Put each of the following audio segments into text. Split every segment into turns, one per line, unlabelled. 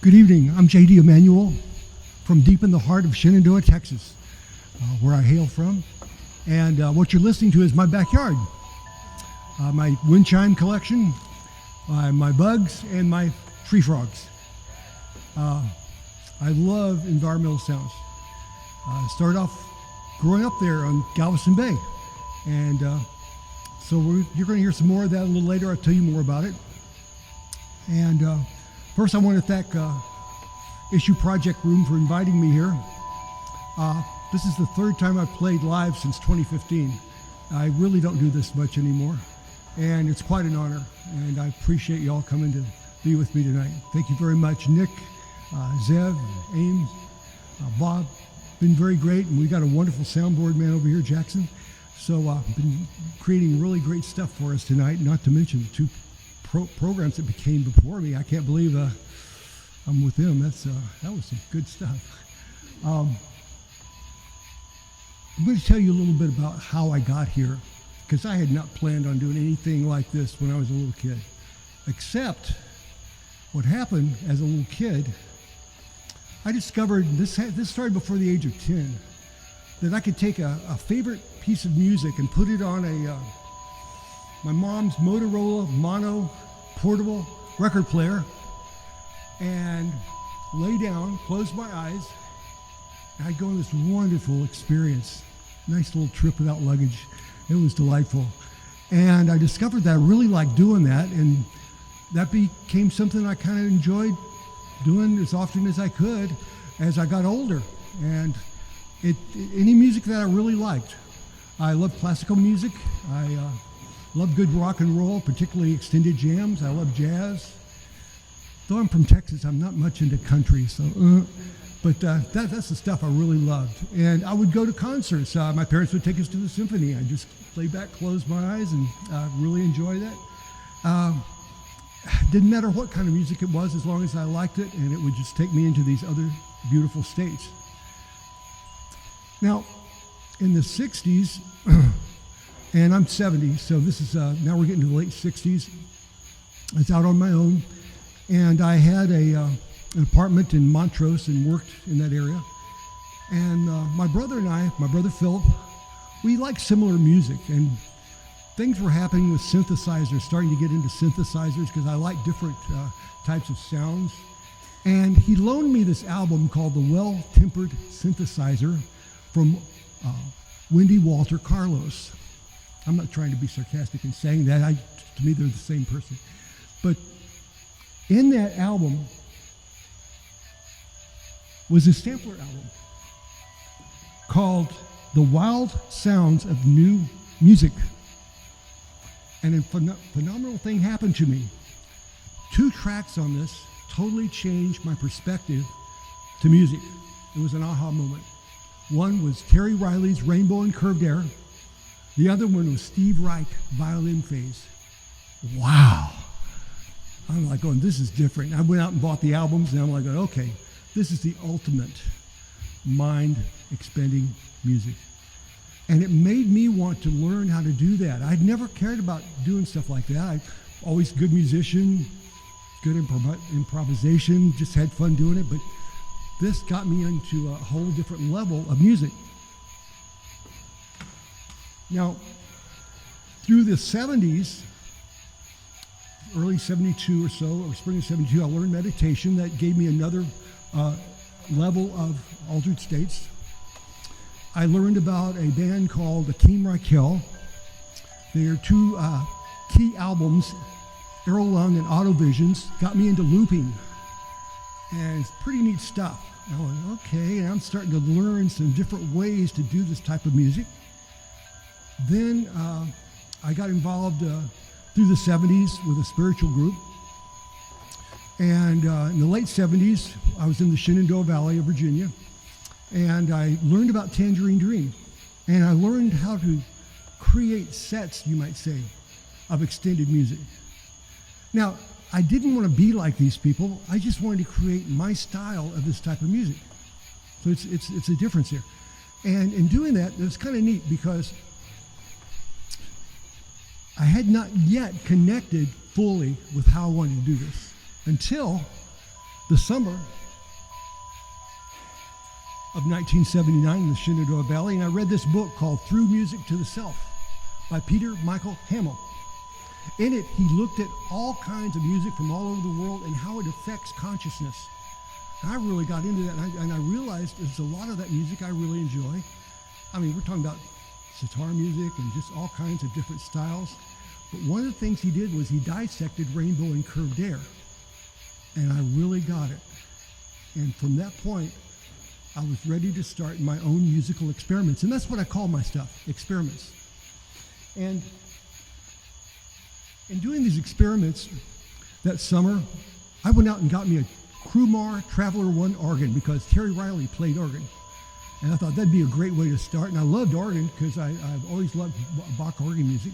Good evening. I'm J.D. Emmanuel from deep in the heart of Shenandoah, Texas, where I hail from. And what you're listening to is my backyard, my wind chime collection, my bugs, and my tree frogs. I love environmental sounds. I started off growing up there on Galveston Bay. And so you're going to hear some more of that a little later. I'll tell you more about it. And first, I want to thank Issue Project Room for inviting me here. This is the third time I've played live since 2015. I really don't do this much anymore, and it's quite an honor, and I appreciate you all coming to be with me tonight. Thank you very much, Nick, Zev, Ames, Bob. Been very great, and we got a wonderful soundboard man over here, Jackson. So been creating really great stuff for us tonight, not to mention the two programs that became before me. I can't believe I'm with them. That was some good stuff. I'm going to tell you a little bit about how I got here, because I had not planned on doing anything like this when I was a little kid, except what happened as a little kid. I discovered, this started before the age of 10, that I could take a favorite piece of music and put it on my mom's Motorola mono portable record player and lay down, close my eyes, and I'd go on this wonderful experience. Nice little trip without luggage. It was delightful. And I discovered that I really liked doing that, and that became something I kind of enjoyed doing as often as I could as I got older. And any music that I really liked. I love classical music. I love good rock and roll, particularly extended jams. I love jazz. Though I'm from Texas, I'm not much into country, so but that's the stuff I really loved. And I would go to concerts. My parents would take us to the symphony. I'd just lay back, close my eyes, and really enjoy that. Didn't matter what kind of music it was, as long as I liked it, and it would just take me into these other beautiful states. Now, in the 60s, and I'm 70, so this is, now we're getting to the late 60s. I was out on my own, and I had an apartment in Montrose and worked in that area. And my brother and I, my brother Philip, we liked similar music, and things were happening with synthesizers, starting to get into synthesizers because I like different types of sounds. And he loaned me this album called The Well-Tempered Synthesizer from Wendy Walter Carlos. I'm not trying to be sarcastic in saying that. To me, they're the same person. But in that album was a sampler album called The Wild Sounds of New Music. And a phenomenal thing happened to me. 2 tracks on this totally changed my perspective to music. It was an aha moment. One was Terry Riley's Rainbow and Curved Air. The other one was Steve Reich, Violin Phase. Wow. I'm like going, this is different. I went out and bought the albums, and I'm like, okay, this is the ultimate mind-expanding music. And it made me want to learn how to do that. I'd never cared about doing stuff like that. I always good musician, good improvisation, just had fun doing it, but this got me into a whole different level of music. Now, through the 70s, early 72 or so, or spring of 72, I learned meditation. That gave me another level of altered states. I learned about a band called Akeem Raquel. Their 2 key albums, Errol Lung and Auto Visions, got me into looping. And it's pretty neat stuff. I went, okay, and I'm starting to learn some different ways to do this type of music. Then I got involved through the 70s with a spiritual group. And in the late 70s, I was in the Shenandoah Valley of Virginia, and I learned about Tangerine Dream. And I learned how to create sets, you might say, of extended music. Now, I didn't want to be like these people. I just wanted to create my style of this type of music. So it's a difference here. And in doing that, it was kind of neat because I had not yet connected fully with how I wanted to do this until the summer of 1979 in the Shenandoah Valley, and I read this book called Through Music to the Self by Peter Michael Hamel. In it, he looked at all kinds of music from all over the world and how it affects consciousness. And I really got into that, and I realized there's a lot of that music I really enjoy. I mean, we're talking about sitar music and just all kinds of different styles. But one of the things he did was he dissected rainbow and curved air. And I really got it. And from that point, I was ready to start my own musical experiments. And that's what I call my stuff, experiments. And in doing these experiments that summer, I went out and got me a Krumar Traveler 1 organ because Terry Riley played organ. And I thought that'd be a great way to start. And I loved organ because I've always loved Bach organ music.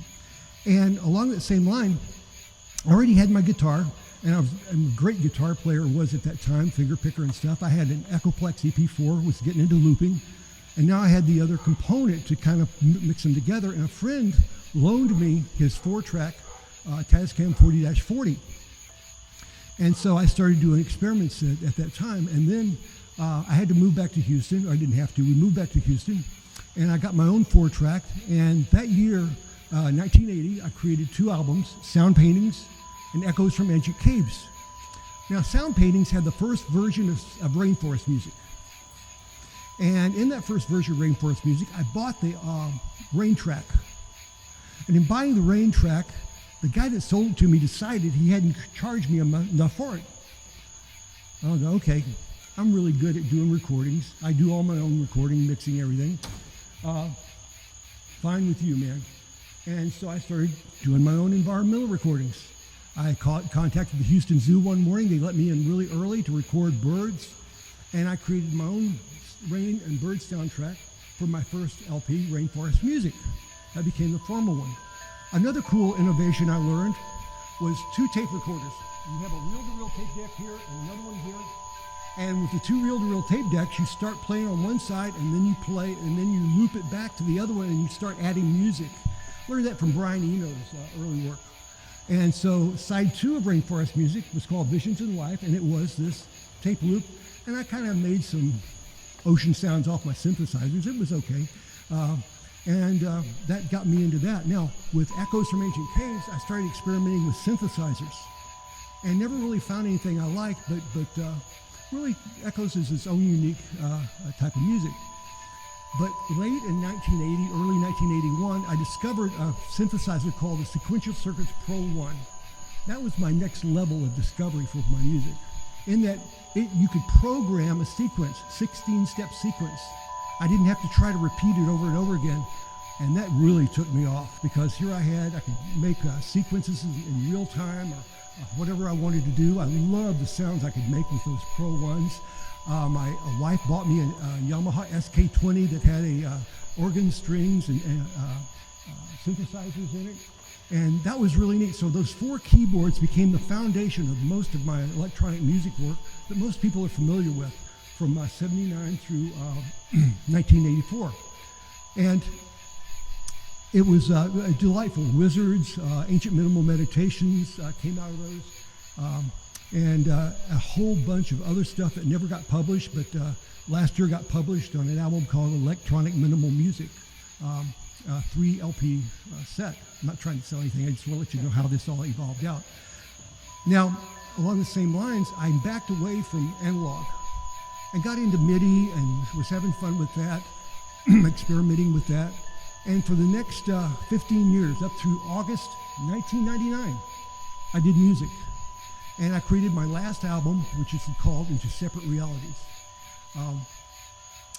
And along that same line, I already had my guitar, and I'm a great guitar player was at that time, finger picker and stuff. I had an Echoplex EP4, was getting into looping. And now I had the other component to kind of mix them together. And a friend loaned me his 4-track Tascam 40-40. And so I started doing experiments at that time. And then I had to move back to Houston. Or I didn't have to. We moved back to Houston. And I got my own 4-track. And that year, 1980, I created 2 albums, Sound Paintings and Echoes from Ancient Caves. Now, Sound Paintings had the first version of rainforest music. And in that first version of rainforest music, I bought the rain track. And in buying the rain track, the guy that sold it to me decided he hadn't charged me enough for it. I go, okay, I'm really good at doing recordings. I do all my own recording, mixing, everything. Fine with you, man. And so I started doing my own environmental recordings. I contacted the Houston Zoo one morning. They let me in really early to record birds. And I created my own rain and bird soundtrack for my first LP, Rainforest Music. That became the formal one. Another cool innovation I learned was 2 tape recorders. You have a reel-to-reel tape deck here and another one here. And with the 2 reel-to-reel tape decks, you start playing on one side and then you play and then you loop it back to the other one and you start adding music. Learned that from Brian Eno's early work. And so side 2 of Rainforest Music was called Visions in Life, and it was this tape loop. And I kind of made some ocean sounds off my synthesizers. It was okay. And that got me into that. Now, with Echoes from Ancient Caves, I started experimenting with synthesizers. And never really found anything I liked, but really Echoes is its own unique type of music. But late in 1980, early 1981, I discovered a synthesizer called the Sequential Circuits Pro 1. That was my next level of discovery for my music. In that you could program a sequence, 16-step sequence. I didn't have to try to repeat it over and over again. And that really took me off because here I could make sequences in real time or whatever I wanted to do. I loved the sounds I could make with those Pro 1s. My wife bought me a Yamaha SK20 that had a organ, strings, and synthesizers in it. And that was really neat. So those 4 keyboards became the foundation of most of my electronic music work that most people are familiar with from 79 through 1984. And it was delightful. Wizards, Ancient Minimal Meditations came out of those. And a whole bunch of other stuff that never got published, but last year got published on an album called Electronic Minimal Music, 3 LP set. I'm not trying to sell anything, I just want to let you know how this all evolved out. Now, along the same lines, I backed away from analog and got into MIDI and was having fun with that, experimenting with that. And for the next 15 years, up through August 1999, I did music. And I created my last album, which is called Into Separate Realities.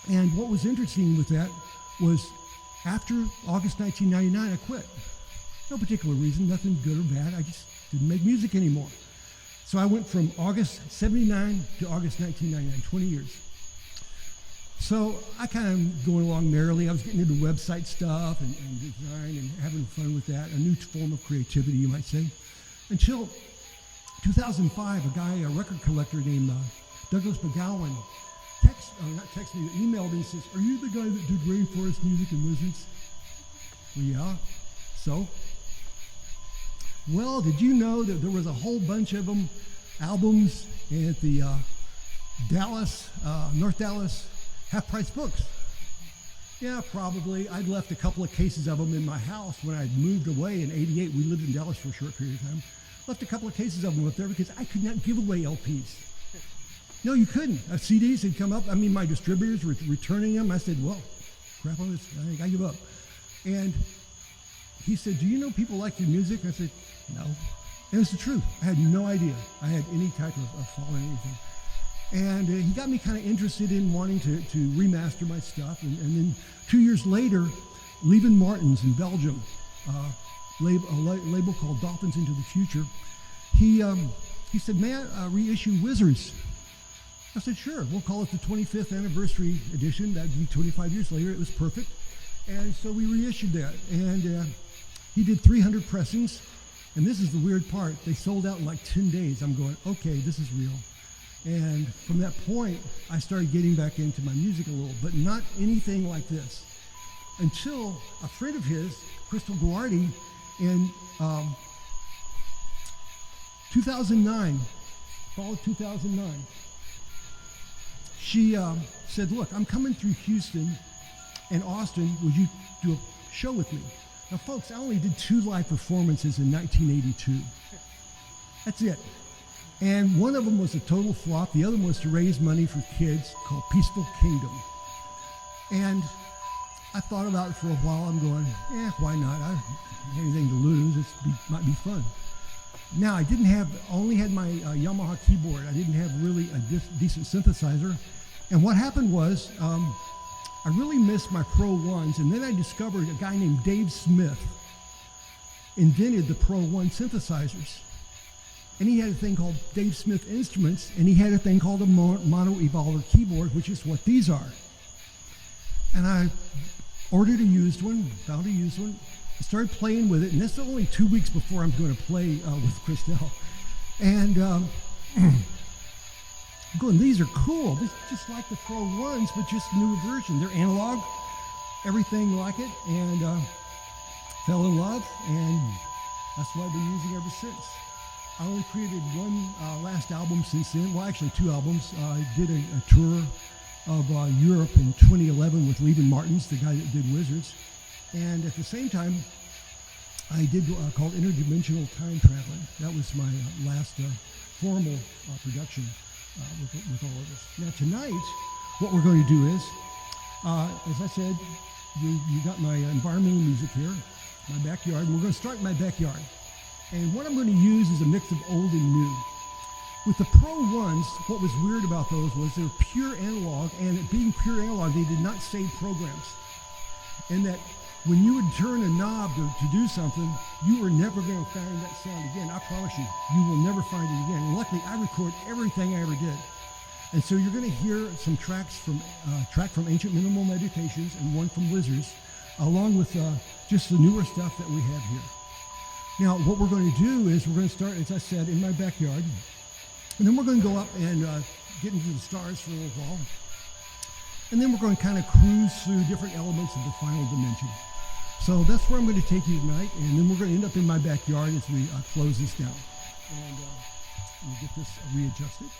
And what was interesting with that was after August 1999, I quit. No particular reason, nothing good or bad. I just didn't make music anymore. So I went from August 79 to August 1999, 20 years. So I kind of going along merrily. I was getting into website stuff and design and having fun with that, a new form of creativity, you might say, until 2005, a record collector named Douglas McGowan emailed me and says, "Are you the guy that did Rainforest Music and Wizards?" Well, yeah. So? Well, did you know that there was a whole bunch of them albums at the North Dallas half-price books. Yeah, probably. I'd left a couple of cases of them in my house when I moved away in '88. We lived in Dallas for a short period of time. Left a couple of cases of them up there because I could not give away LPs. No, you couldn't. CDs had come up. I mean, my distributors were returning them. I said, well, crap on this. I give up. And he said, do you know people like your music? I said, no. And it's the truth. I had no idea I had any type of following anything. And he got me kind of interested in wanting to remaster my stuff. And then 2 years later, Leven Martens in Belgium, a label called Dolphins Into the Future, he said, may I reissue Wizards? I said, sure. We'll call it the 25th anniversary edition. That'd be 25 years later. It was perfect. And so we reissued that. And he did 300 pressings. And this is the weird part. They sold out in like 10 days. I'm going, okay, this is real. And from that point, I started getting back into my music a little, but not anything like this. Until a friend of his, Crystal Guardi, in 2009, fall of 2009, she said, look, I'm coming through Houston and Austin. Would you do a show with me? Now, folks, I only did 2 live performances in 1982. That's it. And one of them was a total flop. The other one was to raise money for kids called Peaceful Kingdom. And I thought about it for a while. I'm going, why not? I don't have anything to lose. It might be fun. Now, I only had my Yamaha keyboard. I didn't have really a decent synthesizer. And what happened was, I really missed my Pro 1s. And then I discovered a guy named Dave Smith invented the Pro 1 synthesizers. And he had a thing called Dave Smith Instruments, and he had a thing called a mono evolver keyboard, which is what these are. And I ordered a used one, found a used one, I started playing with it, and this is only 2 weeks before I'm going to play with Christelle. And I'm going, these are cool. This is just like the Pro 1s, but just a newer version. They're analog, everything like it, and fell in love, and that's what I've been using ever since. I only created one last album since then. Well, actually 2 albums. I did a tour of Europe in 2011 with Leven Martens, the guy that did Wizards. And at the same time, I did called Interdimensional Time Traveling. That was my last formal production with all of this. Now tonight, what we're going to do is, as I said, you got my environmental music here, my backyard. And we're going to start in my backyard. And what I'm going to use is a mix of old and new. With the Pro 1s, what was weird about those was they're pure analog, and being pure analog, they did not save programs. And that when you would turn a knob to do something, you were never going to find that sound again. I promise you, you will never find it again. And luckily, I record everything I ever did. And so you're going to hear some tracks from track from Ancient Minimal Meditations and one from Wizards, along with just the newer stuff that we have here. Now, what we're going to do is we're going to start, as I said, in my backyard. And then we're going to go up and get into the stars for a little while. And then we're going to kind of cruise through different elements of the final dimension. So that's where I'm going to take you tonight. And then we're going to end up in my backyard as we close this down. And we'll get this readjusted.